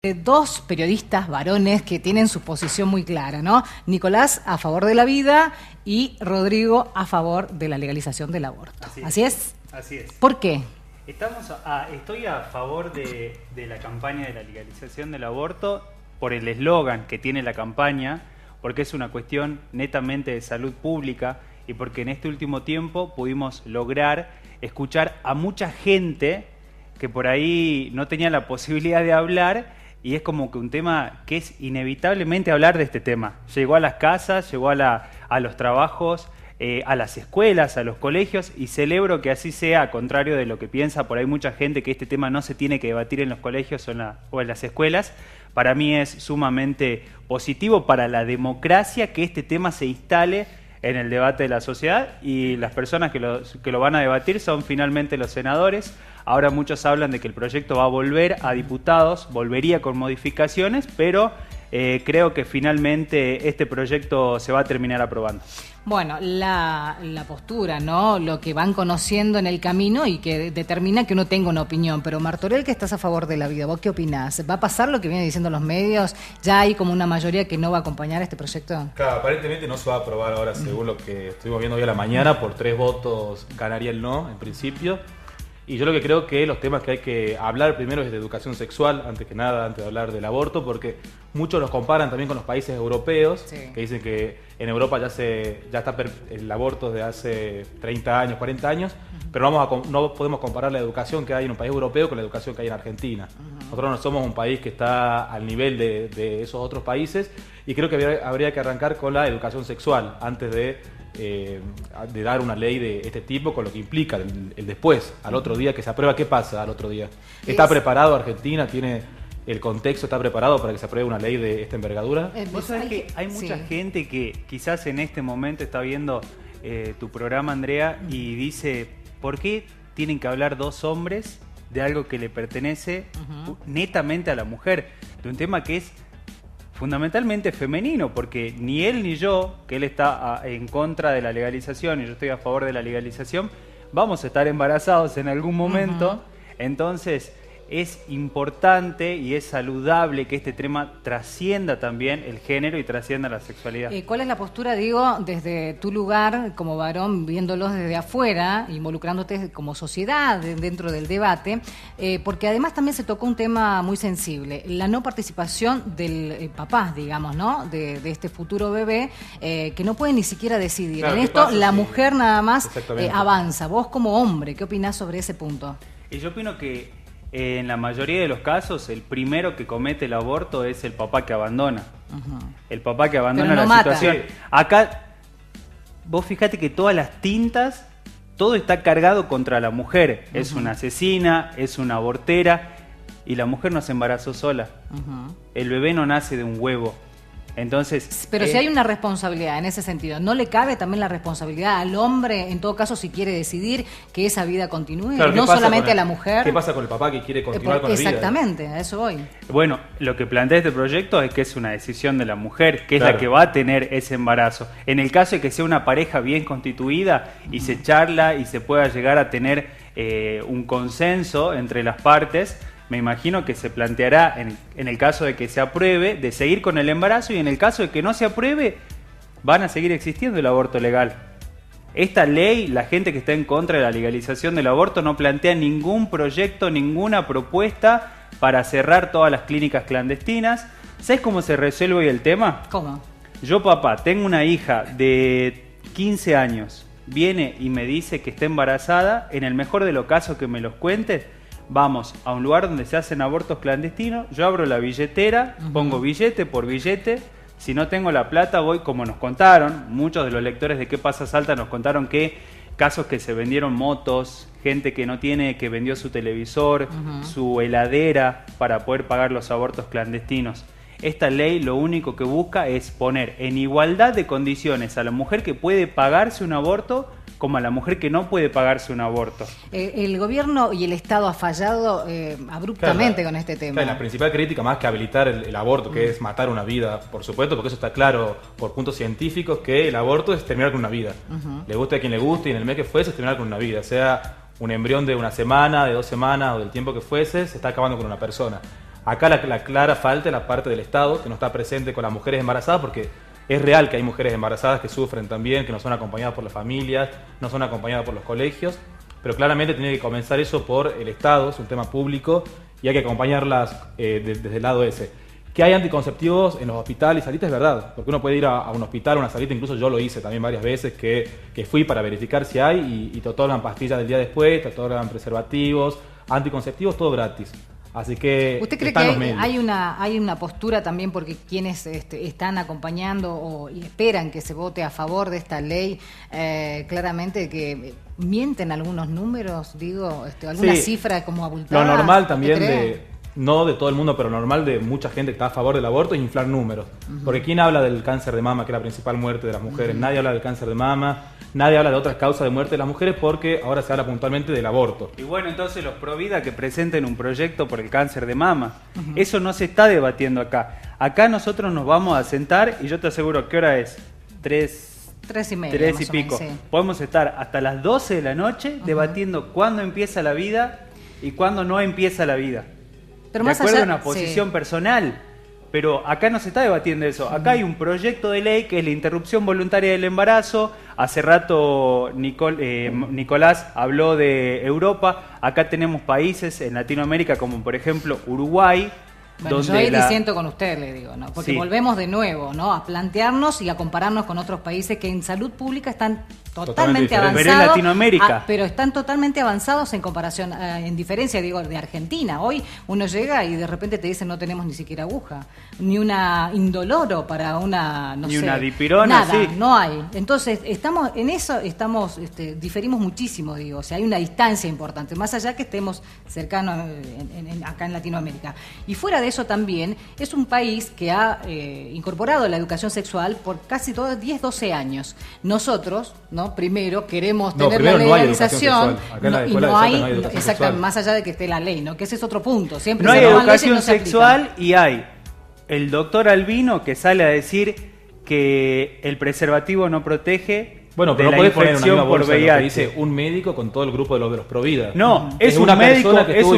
Dos periodistas varones que tienen su posición muy clara, ¿no? Nicolás a favor de la vida y Rodrigo a favor de la legalización del aborto. ¿Así es? Así es. ¿Por qué? Estoy a favor de la campaña de la legalización del aborto por el eslogan que tiene la campaña, porque es una cuestión netamente de salud pública y porque en este último tiempo pudimos lograr escuchar a mucha gente que por ahí no tenía la posibilidad de hablar. Y es como que un tema que es inevitablemente hablar de este tema. Llegó a las casas, llegó a los trabajos, a las escuelas, a los colegios, y celebro que así sea, a contrario de lo que piensa por ahí mucha gente, que este tema no se tiene que debatir en los colegios o en las escuelas. Para mí es sumamente positivo para la democracia que este tema se instale en el debate de la sociedad, y las personas que lo van a debatir son finalmente los senadores. Ahora muchos hablan de que el proyecto va a volver a diputados, volvería con modificaciones, pero creo que finalmente este proyecto se va a terminar aprobando. Bueno, la postura, ¿no? Lo que van conociendo en el camino y que determina que uno tenga una opinión. Pero Martorell, que estás a favor de la vida, ¿vos qué opinás? ¿Va a pasar lo que vienen diciendo los medios? ¿Ya hay como una mayoría que no va a acompañar este proyecto? Claro, aparentemente no se va a aprobar ahora, según lo que estuvimos viendo hoy a la mañana. Por 3 votos ganaría el no, en principio. Y yo lo que creo que los temas que hay que hablar primero es de educación sexual, antes que nada, antes de hablar del aborto, porque muchos los comparan también con los países europeos, sí, que dicen que en Europa ya está el aborto desde hace 30 años, 40 años, pero no podemos comparar la educación que hay en un país europeo con la educación que hay en Argentina. Nosotros no somos un país que está al nivel de esos otros países, y creo que habría que arrancar con la educación sexual antes de dar una ley de este tipo, con lo que implica el después, al otro día que se aprueba. ¿Qué pasa al otro día? ¿Está preparado Argentina? ¿Tiene el contexto? ¿Está preparado para que se apruebe una ley de esta envergadura? Vos sabés que hay mucha gente que quizás en este momento está viendo tu programa, Andrea, y dice, ¿por qué tienen que hablar dos hombres de algo que le pertenece netamente a la mujer? De un tema que es fundamentalmente femenino, porque ni él ni yo, que él está en contra de la legalización y yo estoy a favor de la legalización, vamos a estar embarazados en algún momento. Entonces es importante y es saludable que este tema trascienda también el género y trascienda la sexualidad. ¿Cuál es la postura, digo, desde tu lugar como varón, viéndolos desde afuera, involucrándote como sociedad dentro del debate? Porque además también se tocó un tema muy sensible, la no participación del papá, digamos, ¿no? De este futuro bebé, que no puede ni siquiera decidir. Claro, en esto la mujer nada más avanza. Vos como hombre, ¿qué opinás sobre ese punto? Yo opino que en la mayoría de los casos, el primero que comete el aborto es el papá que abandona. El papá que abandona la situación. Acá, vos fíjate que todas las tintas, todo está cargado contra la mujer. Es una asesina, es una abortera, y la mujer no se embarazó sola. El bebé no nace de un huevo. Entonces, pero si hay una responsabilidad en ese sentido, ¿no le cabe también la responsabilidad al hombre, en todo caso, si quiere decidir que esa vida continúe? Claro, no solamente a la mujer. ¿Qué pasa con el papá que quiere continuar con la vida? Exactamente, a eso voy. Bueno, lo que plantea este proyecto es que es una decisión de la mujer, que es la que va a tener ese embarazo. En el caso de que sea una pareja bien constituida y se charla y se pueda llegar a tener un consenso entre las partes, me imagino que se planteará, en el caso de que se apruebe, de seguir con el embarazo, y en el caso de que no se apruebe, van a seguir existiendo el aborto legal. Esta ley, la gente que está en contra de la legalización del aborto no plantea ningún proyecto, ninguna propuesta para cerrar todas las clínicas clandestinas. ¿Sabes cómo se resuelve hoy el tema? ¿Cómo? Yo, papá, tengo una hija de 15 años, viene y me dice que está embarazada, en el mejor de los casos que me los cuente, vamos a un lugar donde se hacen abortos clandestinos, yo abro la billetera, pongo billete por billete, si no tengo la plata voy, como nos contaron, muchos de los lectores de ¿Qué pasa Salta? Nos contaron que casos que se vendieron motos, gente que no tiene, que vendió su televisor, su heladera para poder pagar los abortos clandestinos. Esta ley lo único que busca es poner en igualdad de condiciones a la mujer que puede pagarse un aborto como a la mujer que no puede pagarse un aborto. El gobierno y el Estado ha fallado abruptamente con este tema. La principal crítica, más que habilitar el aborto, que es matar una vida, por supuesto, porque eso está claro por puntos científicos, que el aborto es terminar con una vida. Le guste a quien le guste, y en el mes que fuese es terminar con una vida. Sea un embrión de una semana, de 2 semanas o del tiempo que fuese, se está acabando con una persona. Acá la clara falta es la parte del Estado, que no está presente con las mujeres embarazadas, porque es real que hay mujeres embarazadas que sufren también, que no son acompañadas por las familias, no son acompañadas por los colegios, pero claramente tiene que comenzar eso por el Estado, es un tema público, y hay que acompañarlas desde el lado ese. Que hay anticonceptivos en los hospitales y salitas, es verdad, porque uno puede ir a un hospital, a una salita, incluso yo lo hice también varias veces, que fui para verificar si hay, y te otorgan pastillas del día después, te otorgan preservativos, anticonceptivos, todo gratis. Así que ¿usted cree que hay una postura también porque quienes están acompañando y esperan que se vote a favor de esta ley, claramente que mienten algunos números, digo, alguna cifra como abultada? Lo normal también no de todo el mundo, pero normal de mucha gente que está a favor del aborto es inflar números. Porque ¿quién habla del cáncer de mama, que es la principal muerte de las mujeres? Nadie habla del cáncer de mama, nadie habla de otras causas de muerte de las mujeres porque ahora se habla puntualmente del aborto. Y bueno, entonces los Provida que presenten un proyecto por el cáncer de mama, eso no se está debatiendo acá. Acá nosotros nos vamos a sentar y yo te aseguro, ¿qué hora es? 3:30, 3 y pico. Sí. Podemos estar hasta las 12 de la noche debatiendo cuándo empieza la vida y cuándo no empieza la vida. Pero de acuerdo a una posición personal, pero acá no se está debatiendo eso. Acá hay un proyecto de ley que es la interrupción voluntaria del embarazo. Hace rato Nicolás habló de Europa. Acá tenemos países en Latinoamérica como por ejemplo Uruguay. Bueno, yo ahí disiento con usted, le digo, ¿no? Porque volvemos de nuevo, ¿no? A plantearnos y a compararnos con otros países que en salud pública están totalmente avanzados. Pero en Latinoamérica. Pero están totalmente avanzados en comparación, en diferencia, digo, de Argentina. Hoy uno llega y de repente te dicen no tenemos ni siquiera aguja, ni una indoloro para una, no sé. Ni una dipirona, nada, no hay. Entonces, estamos en eso, diferimos muchísimo, digo. O sea, hay una distancia importante, más allá que estemos cercanos acá en Latinoamérica. Y fuera de eso también, es un país que ha incorporado la educación sexual por casi todos 10, 12 años. Nosotros, ¿no? Primero queremos tener la legalización y no hay, exactamente, más allá de que esté la ley, ¿no? Que ese es otro punto. Siempre no hay educación sexual y hay el doctor Albino que sale a decir que el preservativo no protege. Bueno, pero de no la podés poner una misma bolsa VIH. Lo que dice un médico con todo el grupo de los Provida. No, es un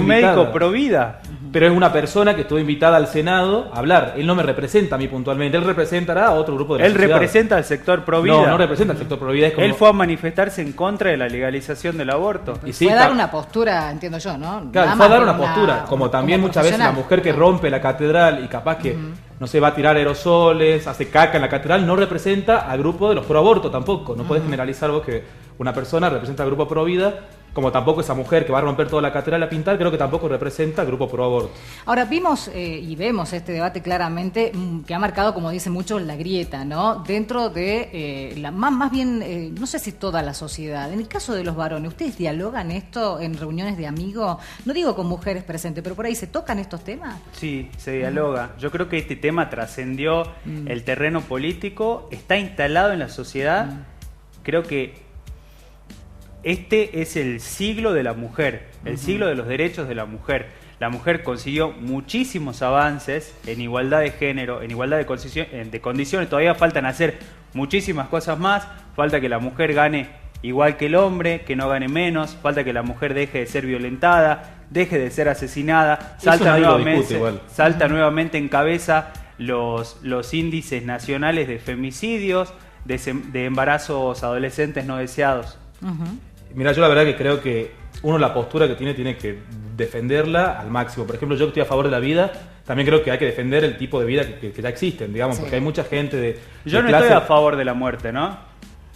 médico Provida. Pero es una persona que estuvo invitada al Senado a hablar. Él no me representa a mí puntualmente, él representará a otro grupo de la sociedad. Él representa al sector Provida. No representa al sector Provida. Es como... Él fue a manifestarse en contra de la legalización del aborto. Y sí, fue a dar una postura, entiendo yo, ¿no? Claro, fue a dar una postura. Como también muchas veces la mujer que rompe la catedral y capaz que, no sé, va a tirar aerosoles, hace caca en la catedral, no representa al grupo de los pro aborto tampoco. No podés generalizar vos que una persona representa al grupo Provida, como tampoco esa mujer que va a romper toda la catedral a pintar, creo que tampoco representa al grupo pro aborto. Ahora, vimos y vemos este debate claramente que ha marcado, como dicen muchos, la grieta, ¿no? Dentro de más bien, no sé si toda la sociedad. En el caso de los varones, ¿ustedes dialogan esto en reuniones de amigos? No digo con mujeres presentes, pero por ahí, ¿se tocan estos temas? Sí, se dialoga. Yo creo que este tema trascendió el terreno político, está instalado en la sociedad. Creo que este es el siglo de la mujer, el siglo de los derechos de la mujer. La mujer consiguió muchísimos avances en igualdad de género, en igualdad de condiciones. Todavía faltan hacer muchísimas cosas más. Falta que la mujer gane igual que el hombre, que no gane menos. Falta que la mujer deje de ser violentada, deje de ser asesinada. Salta nuevamente en cabeza los índices nacionales de femicidios, de embarazos adolescentes no deseados. Mira, yo la verdad que creo que uno la postura que tiene que defenderla al máximo. Por ejemplo, yo que estoy a favor de la vida, también creo que hay que defender el tipo de vida que ya existen, digamos, porque hay mucha gente Yo no estoy a favor de la muerte, ¿no?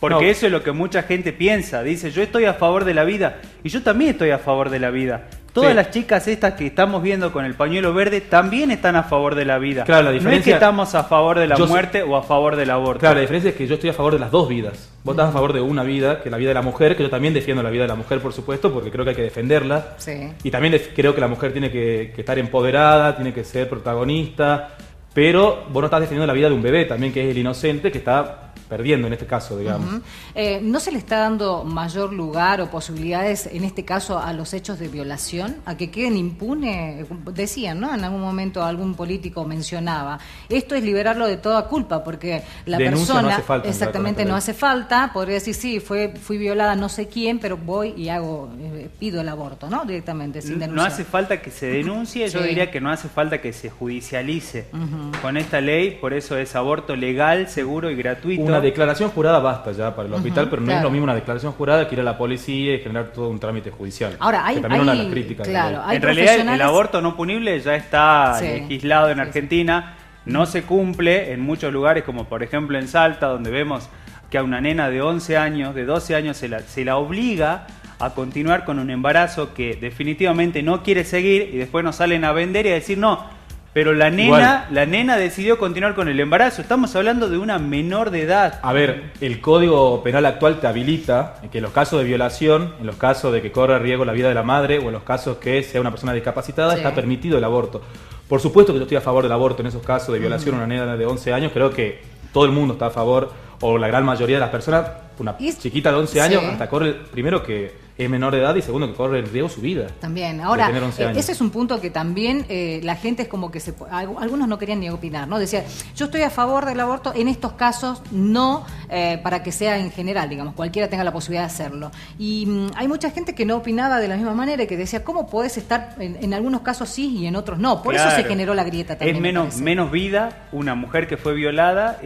Porque eso es lo que mucha gente piensa. Dice, yo estoy a favor de la vida. Y yo también estoy a favor de la vida. Todas las chicas estas que estamos viendo con el pañuelo verde también están a favor de la vida. Claro, la diferencia, no es que estamos a favor de la muerte o a favor del aborto. Claro, la diferencia es que yo estoy a favor de las dos vidas. Vos estás a favor de una vida, que es la vida de la mujer, que yo también defiendo la vida de la mujer, por supuesto, porque creo que hay que defenderla. Sí. Y también creo que la mujer tiene que estar empoderada, tiene que ser protagonista. Pero vos no estás defendiendo la vida de un bebé también, que es el inocente, que está perdiendo en este caso, digamos. ¿No se le está dando mayor lugar o posibilidades, en este caso, a los hechos de violación? ¿A que queden impunes? Decían, ¿no? En algún momento algún político mencionaba. Esto es liberarlo de toda culpa, porque la Denuncia persona... no hace falta, exactamente, no hace falta. Podría decir, sí, fui violada no sé quién, pero voy y pido el aborto, ¿no? Directamente, sin denunciar. No hace falta que se denuncie, yo diría que no hace falta que se judicialice con esta ley, por eso es aborto legal, seguro y gratuito. Una declaración jurada basta ya para el hospital, pero no es lo mismo una declaración jurada que ir a la policía y generar todo un trámite judicial. Ahora, hay una de las críticas. Claro, en realidad el aborto no punible ya está legislado en Argentina, no se cumple en muchos lugares, como por ejemplo en Salta, donde vemos que a una nena de 11 años, de 12 años, se la obliga a continuar con un embarazo que definitivamente no quiere seguir y después nos salen a vender y a decir no. Pero la nena decidió continuar con el embarazo. Estamos hablando de una menor de edad. A ver, el Código Penal actual te habilita en que en los casos de violación, en los casos de que corre riesgo la vida de la madre o en los casos que sea una persona discapacitada, está permitido el aborto. Por supuesto que yo estoy a favor del aborto en esos casos de violación a una nena de 11 años. Creo que todo el mundo está a favor, o la gran mayoría de las personas. Una chiquita de 11 años hasta corre, primero que es menor de edad y segundo que corre el riesgo su vida. También, ahora, ese es un punto que también la gente es como que algunos no querían ni opinar, ¿no? Decía, yo estoy a favor del aborto en estos casos, no para que sea en general, digamos, cualquiera tenga la posibilidad de hacerlo. Y hay mucha gente que no opinaba de la misma manera y que decía, ¿cómo podés estar en algunos casos sí y en otros no? Por eso se generó la grieta también. Es menos vida una mujer que fue violada,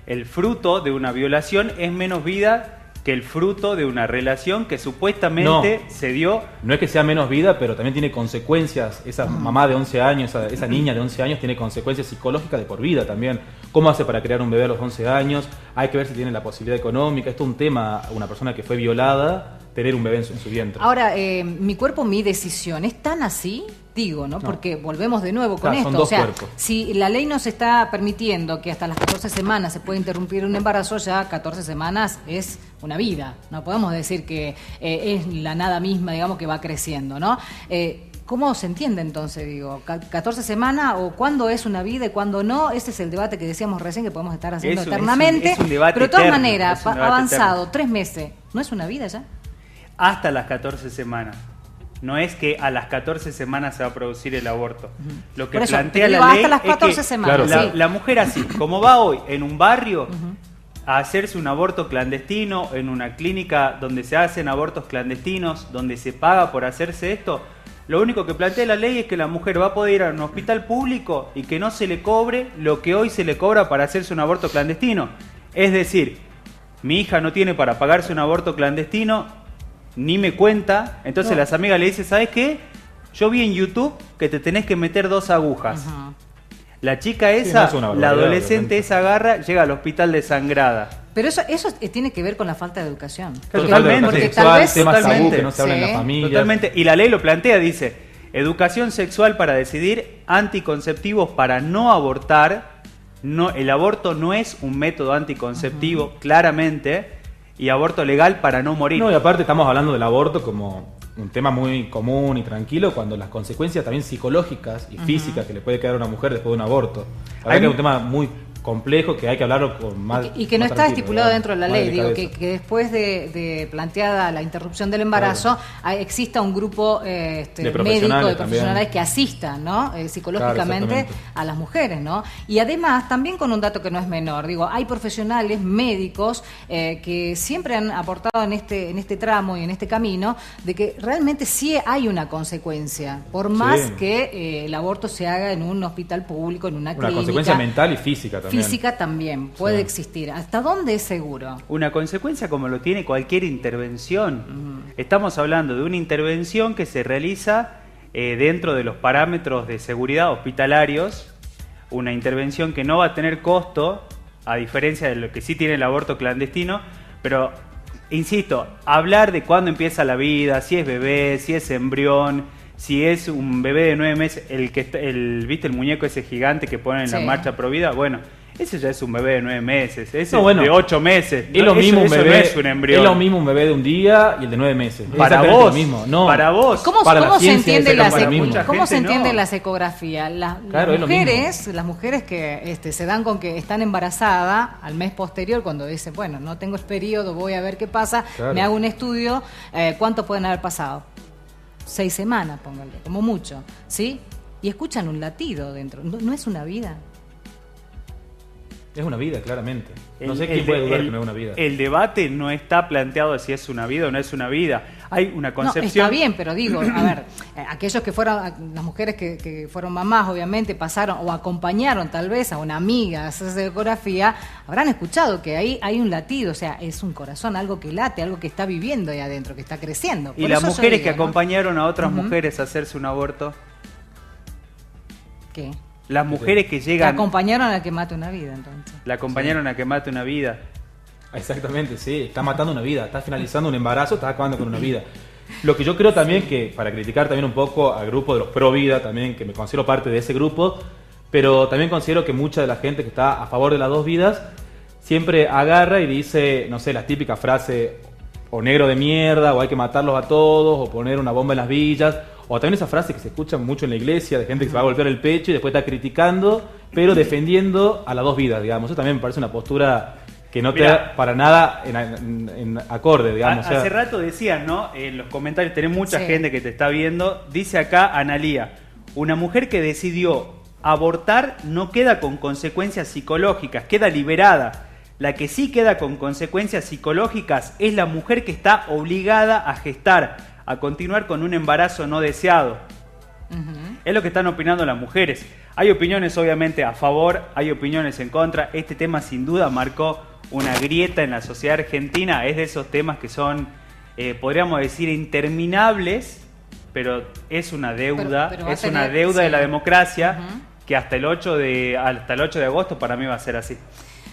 el fruto de una violación es menos vida que el fruto de una relación que supuestamente se dio. No es que sea menos vida, pero también tiene consecuencias. Esa mamá de 11 años, esa niña de 11 años tiene consecuencias psicológicas de por vida también. ¿Cómo hace para crear un bebé a los 11 años? Hay que ver si tiene la posibilidad económica. Esto es un tema, una persona que fue violada, tener un bebé en su vientre. Ahora, mi cuerpo, mi decisión, ¿es tan así? Digo, ¿no? Porque volvemos de nuevo con esto. Son dos o sea, cuerpos. Si la ley nos está permitiendo que hasta las 14 semanas se puede interrumpir un embarazo, ya 14 semanas es una vida. No podemos decir que es la nada misma, digamos, que va creciendo, ¿no? ¿Cómo se entiende entonces, digo? ¿14 semanas o cuándo es una vida y cuándo no? Ese es el debate que decíamos recién que podemos estar haciendo eternamente. Es un debate pero de todas eterno, maneras, avanzado 3 meses, ¿no es una vida ya? Hasta las 14 semanas. No es que a las 14 semanas se va a producir el aborto. Lo que plantea la ley hasta las 14 es que semanas, la mujer así, como va hoy en un barrio a hacerse un aborto clandestino, en una clínica donde se hacen abortos clandestinos, donde se paga por hacerse esto, lo único que plantea la ley es que la mujer va a poder ir a un hospital público y que no se le cobre lo que hoy se le cobra para hacerse un aborto clandestino. Es decir, mi hija no tiene para pagarse un aborto clandestino, ni me cuenta, entonces las amigas le dicen, ¿sabes qué? Yo vi en YouTube que te tenés que meter 2 agujas. La chica esa, la adolescente esa agarra, llega al hospital desangrada. Pero eso tiene que ver con la falta de educación. Totalmente. Porque tal vez temas tabú que no se habla en la familia. Totalmente. Y la ley lo plantea, dice, educación sexual para decidir, anticonceptivos para no abortar. No, el aborto no es un método anticonceptivo, claramente. Y aborto legal para no morir. No, y aparte estamos hablando del aborto como un tema muy común y tranquilo, cuando las consecuencias también psicológicas y físicas que le puede quedar a una mujer después de un aborto. La verdad que es un tema muy complejo que hay que hablarlo con más. Y que no está estipulado dentro de la ley, digo, que después de planteada la interrupción del embarazo, exista un grupo médico de profesionales que asistan, ¿no? Psicológicamente a las mujeres, ¿no? Y además, también con un dato que no es menor, digo, hay profesionales médicos que siempre han aportado en este tramo y en este camino, de que realmente sí hay una consecuencia, por más que el aborto se haga en un hospital público, en una clínica. Una consecuencia mental y física también. Física también puede existir. ¿Hasta dónde es seguro? Una consecuencia como lo tiene cualquier intervención. Estamos hablando de una intervención que se realiza dentro de los parámetros de seguridad hospitalarios, una intervención que no va a tener costo, a diferencia de lo que sí tiene el aborto clandestino, pero, insisto, hablar de cuándo empieza la vida, si es bebé, si es embrión, si es un bebé de 9 meses, ¿viste el muñeco ese gigante que ponen en la marcha Provida? Bueno, ese ya es un bebé de 9 meses, ese No, bueno, de 8 meses. Es lo mismo un eso bebé, no es un embrión. es lo mismo un bebé de un día y el de 9 meses. Es Para exactamente vos, lo mismo. No, para vos. ¿Cómo, Para la cómo se ciencia entiende es la exactamente lo mismo. ¿Cómo se Gente entiende no. las ecografías? Claro, es lo Las mujeres que se dan con que están embarazadas al mes posterior, cuando dicen, bueno, no tengo el periodo, voy a ver qué pasa, Claro. me hago un estudio, ¿cuánto pueden haber pasado? 6 semanas, póngale, como mucho, ¿sí? Y escuchan un latido dentro. No es una vida. es una vida, claramente. No sé quién puede dudar que no es una vida. El debate no está planteado si es una vida o no es una vida. Hay una No, concepción. está bien, pero digo, a ver, aquellos que fueron, las mujeres que fueron mamás, obviamente, pasaron o acompañaron tal vez a una amiga a hacerse ecografía, habrán escuchado que ahí hay un latido, o sea, es un corazón, algo que late, algo que está viviendo ahí adentro, que está creciendo. Y Por las eso yo mujeres digo, que ¿no? acompañaron a otras mujeres a hacerse un aborto. ¿Qué? Las mujeres que Que llegan. acompañaron a que mate una vida, entonces. La acompañaron a que mate una vida. Exactamente, sí. Está matando una vida, está finalizando un embarazo, está acabando con una vida. Lo que yo creo también que, para criticar también un poco al grupo de los pro vida, también que me considero parte de ese grupo, pero también considero que mucha de la gente que está a favor de las dos vidas siempre agarra y dice, no sé, la típica frase o negro de mierda, o hay que matarlos a todos, o poner una bomba en las villas, o también esa frase que se escucha mucho en la iglesia de gente que se va a golpear el pecho y después está criticando, pero defendiendo a las dos vidas, digamos. Eso también me parece una postura que no te Mirá. da para nada en acorde, digamos. O sea, Hace rato decías, ¿no? En los comentarios tenés mucha Sí. gente que te está viendo. Dice acá Analía, una mujer que decidió abortar no queda con consecuencias psicológicas, queda liberada. La que sí queda con consecuencias psicológicas es la mujer que está obligada a gestar, a continuar con un embarazo no deseado. Es lo que están opinando las mujeres. Hay opiniones obviamente a favor, hay opiniones en contra. Este tema sin duda marcó una grieta en la sociedad argentina. Es de esos temas que son, podríamos decir, interminables, pero es una deuda, Pero va a es una tener- deuda sí. de la democracia Ujú. que hasta el 8 de agosto para mí va a ser así.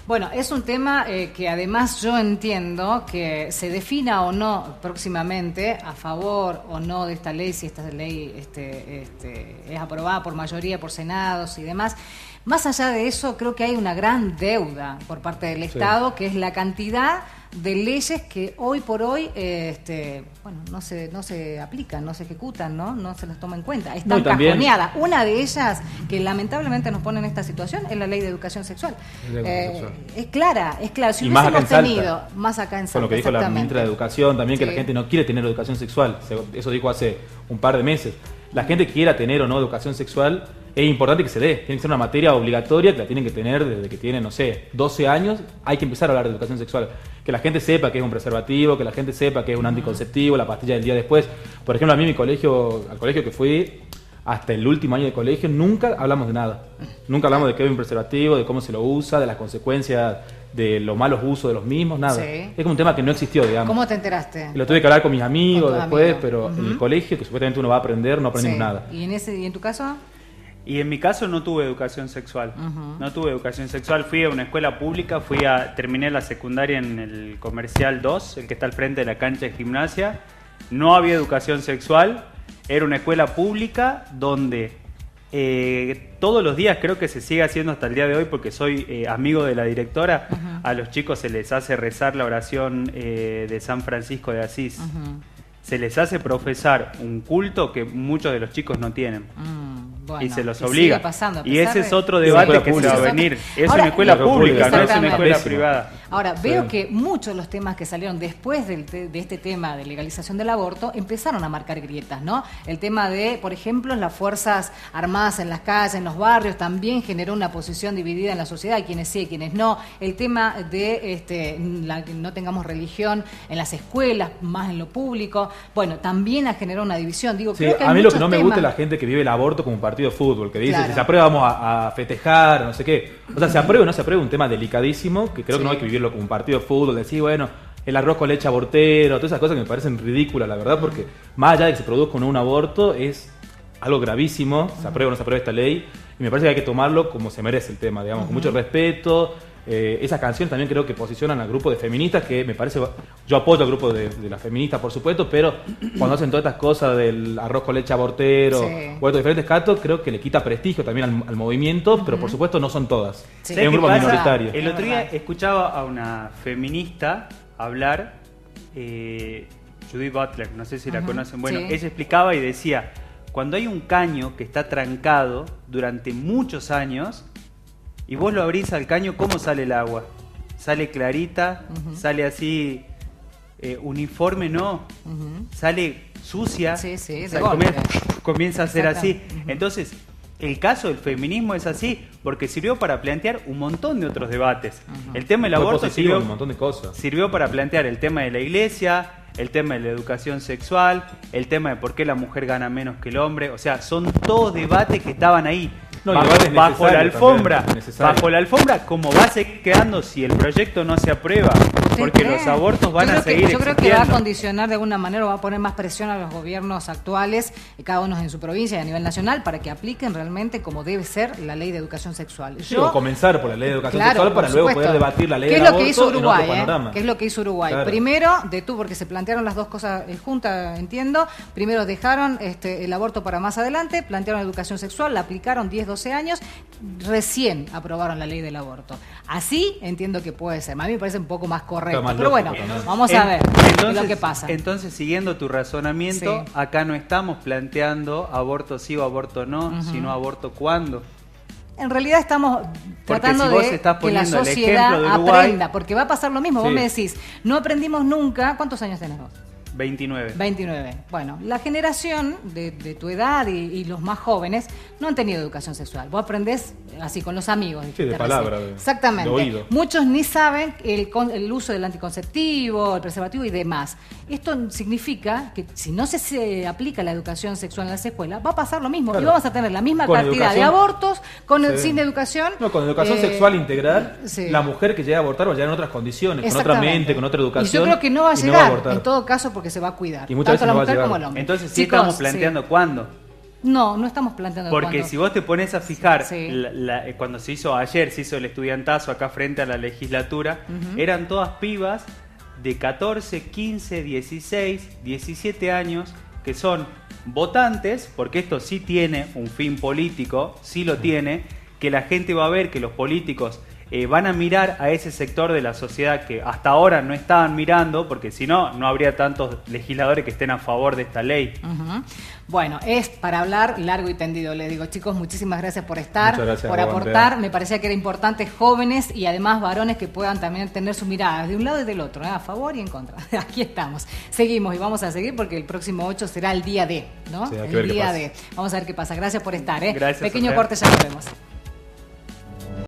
Bueno, es un tema que además yo entiendo que se defina o no próximamente a favor o no de esta ley, si esta ley es aprobada por mayoría, por senados y demás. Más allá de eso, creo que hay una gran deuda por parte del Estado, que es la cantidad de leyes que hoy por hoy bueno, no se aplican, no se ejecutan, no se las toma en cuenta. No, Están y también- cajoneadas. Una de ellas que lamentablemente nos pone en esta situación es la ley de educación sexual. La ley de educación sexual. Es clara, es clara. Si Y más acá hubiésemos en Salta. tenido más acá en Salta, con lo que dijo la exactamente. ministra de Educación también, que Sí. la gente no quiere tener educación sexual. Eso dijo hace un par de meses. La gente que quiera tener o no educación sexual, es importante que se dé. Tiene que ser una materia obligatoria que la tienen que tener desde que tienen, no sé, 12 años. Hay que empezar a hablar de educación sexual. Que la gente sepa que es un preservativo, que la gente sepa que es un anticonceptivo, la pastilla del día después. Por ejemplo, a mí al colegio que fui, hasta el último año de colegio, nunca hablamos de nada. Nunca hablamos de qué es un preservativo, de cómo se lo usa, de las consecuencias de los malos usos de los mismos, nada. Sí. Es como un tema que no existió, digamos. ¿Cómo te enteraste? Y lo tuve que hablar con mis amigos Con tus después, amigos. pero en el colegio, que supuestamente uno va a aprender, no aprendimos Sí. nada. ¿Y en tu caso? Y en mi caso no tuve educación sexual. Ujú. No tuve educación sexual. Fui a una escuela pública, terminé la secundaria en el Comercial 2, el que está al frente de la cancha de gimnasia. No había educación sexual. Era una escuela pública donde todos los días, creo que se sigue haciendo hasta el día de hoy porque soy amigo de la directora, a los chicos se les hace rezar la oración de San Francisco de Asís. Se les hace profesar un culto que muchos de los chicos no tienen. Bueno, Y se los que obliga. sigue pasando, a Y pesar ese es de- otro una debate escuela que se va a pública. venir. Es Ahora- una escuela Claro, pública, no es una exactamente. escuela Pésimo. privada. Ahora, veo que muchos de los temas que salieron después de este tema de legalización del aborto empezaron a marcar grietas, ¿no? El tema de, por ejemplo, las fuerzas armadas en las calles, en los barrios, también generó una posición dividida en la sociedad, quienes sí, quienes no. El tema de que no tengamos religión en las escuelas, más en lo público, bueno, también ha generado una división. Digo, Sí, creo que hay a mí lo que muchos no me gusta es temas- la gente que vive el aborto como un partido de fútbol, que dice, Claro. si se aprueba vamos a festejar, no sé qué. O sea, se aprueba o no se aprueba, un tema delicadísimo, que creo que no hay que vivirlo como un partido de fútbol, decir, bueno, el arroz con leche abortero, todas esas cosas que me parecen ridículas, la verdad, porque más allá de que se produzca o no un aborto, es algo gravísimo, se aprueba o no se aprueba esta ley, y me parece que hay que tomarlo como se merece el tema, digamos, con mucho respeto, esas canciones también creo que posicionan al grupo de feministas, que me parece, yo apoyo al grupo de las feministas por supuesto, pero cuando hacen todas estas cosas del arroz con leche abortero o estos diferentes catos, creo que le quita prestigio también al movimiento, pero por supuesto no son todas. Sí. Es un grupo minoritario. El otro día escuchaba a una feminista hablar, Judith Butler, no sé si la conocen. Bueno, ella explicaba y decía, cuando hay un caño que está trancado durante muchos años y vos lo abrís al caño, ¿cómo sale el agua? ¿Sale clarita? ¿Sale así uniforme? No. ¿Sale sucia? Sí, O sea, comienza a ser así. Entonces, el caso del feminismo es así, porque sirvió para plantear un montón de otros debates. El tema del aborto sirvió, un montón de cosas. Sirvió para plantear el tema de la iglesia, el tema de la educación sexual, el tema de por qué la mujer gana menos que el hombre. O sea, son todos debates que estaban ahí. No, bajo la alfombra, bajo la alfombra, como va a seguir quedando si el proyecto no se aprueba, porque los abortos van a seguir Yo creo que existiendo. va a condicionar de alguna manera, o va a poner más presión a los gobiernos actuales, cada uno en su provincia y a nivel nacional, para que apliquen realmente como debe ser la ley de educación sexual. O comenzar por la ley de educación sexual para luego poder debatir la ley del aborto. ¿Qué es lo que hizo Uruguay? En otro panorama. ¿Qué es lo que hizo Uruguay? Claro. Primero, porque se plantearon las dos cosas juntas, entiendo. Primero dejaron el aborto para más adelante, plantearon educación sexual, la aplicaron 10, 12 años, recién aprobaron la ley del aborto. Así entiendo que puede ser. A mí me parece un poco más correcto. Más pero bueno, también. vamos a ver Entonces, lo que pasa. Entonces, siguiendo tu razonamiento, Sí. acá no estamos planteando aborto sí o aborto no, sino aborto cuándo. En realidad estamos tratando si vos de estás que la poniendo el sociedad ejemplo de Uruguay, aprenda, porque va a pasar lo mismo. Sí. Vos me decís, no aprendimos nunca. ¿Cuántos años tenés vos? 29. 29. Bueno, la generación de tu edad y los más jóvenes no han tenido educación sexual. Vos aprendés así con los amigos. Sí, de palabra. Exactamente. De oído. Muchos ni saben el uso del anticonceptivo, el preservativo y demás. Esto significa que si no se aplica la educación sexual en las escuelas, va a pasar lo mismo. Claro. Y vamos a tener la misma Con cantidad de educación. abortos sin educación. No, con educación sexual integral, sí. la mujer que llega a abortar va a llegar en otras condiciones, con otra Exactamente. mente, con otra educación. Y yo creo que no va a y llegar, abortar. en todo caso, porque se va a cuidar. Y muchas tanto la veces no va a mujer llegar. como el hombre. Entonces sí Chicos, estamos planteando cuándo. No estamos planteando Porque cuándo. si vos te pones a fijar, Sí. cuando se hizo el estudiantazo acá frente a la legislatura, eran todas pibas de 14, 15, 16, 17 años que son votantes, porque esto sí tiene un fin político, sí lo tiene, que la gente va a ver que los políticos van a mirar a ese sector de la sociedad que hasta ahora no estaban mirando, porque si no, no habría tantos legisladores que estén a favor de esta ley. Bueno, es para hablar largo y tendido. Les digo, chicos, muchísimas gracias por estar, Muchas gracias por a vos, aportar. Andrea. Me parecía que era importante jóvenes y además varones que puedan también tener su mirada de un lado y del otro, a favor y en contra. Aquí estamos. Seguimos y vamos a seguir porque el próximo 8 será el día D, ¿no? Sí, hay que el ver qué día pasa. D. Vamos a ver qué pasa. Gracias por estar. Gracias, Pequeño Andrea. corte, ya nos vemos.